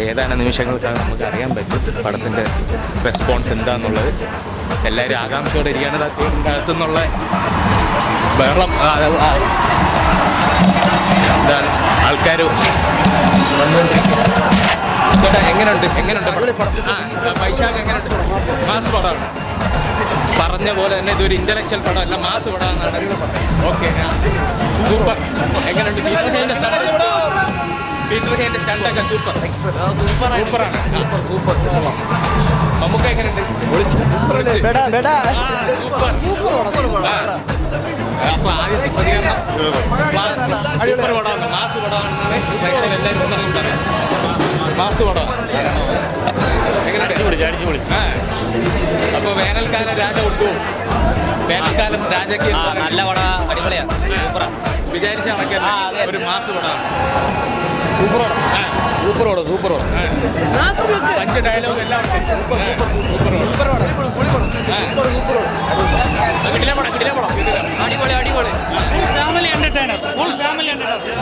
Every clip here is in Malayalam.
ഏതാനും നിമിഷങ്ങൾക്കാണ് നമുക്ക് അറിയാൻ പറ്റും പടത്തിൻ്റെ റെസ്പോൺസ് എന്താണെന്നുള്ളത്. എല്ലാവരും ആകാംക്ഷയോടെ ഇരിക്കുകയാണ് തിയേറ്ററിൻ്റെ അകത്തുനിന്നുള്ള ബഹളം. എന്താണ് ആൾക്കാർ എങ്ങനെയുണ്ട് വൈശാഖ് എങ്ങനെയുണ്ട്? മാസ് പടമാണ്. പറഞ്ഞ പോലെ തന്നെ ഇതൊരു ഇന്റലക്ച്വൽ പടമല്ല, മാസ് പടമാണെന്നാണ്. Okay, super. എങ്ങനെയുണ്ട് പീറ്റർ ഹെയിൻ്റെ സ്റ്റണ്ടൊക്കെ? സൂപ്പറാണ്. നമുക്ക് എങ്ങനെയുണ്ട്? അപ്പൊ ആദ്യത്തെ പ്രതികരണം സൂപ്പർ പടമാണ്, മാസ് പടമാണെന്നാണ് പ്രേക്ഷകരെല്ലാവരും ഒന്നും പറയാം. മാസ് പടമാണ്. അപ്പൊ വേനൽക്കാലം രാജ ഒട്ടും വേനൽക്കാലം രാജയ്ക്ക് നല്ല പട, അടിപൊളിയാണ്, വിചാരിച്ച കണക്കാൻ ഒരു മാസ് പടമാണ്. സൂപ്പർ പടം. 5 ഡയലോഗ് എല്ലാം അടിപൊളി family entertainer, full family entertainer.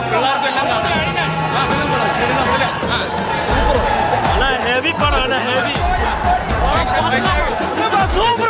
Heavy പടമാണ്, ഹെവി. സൂപ്പർ.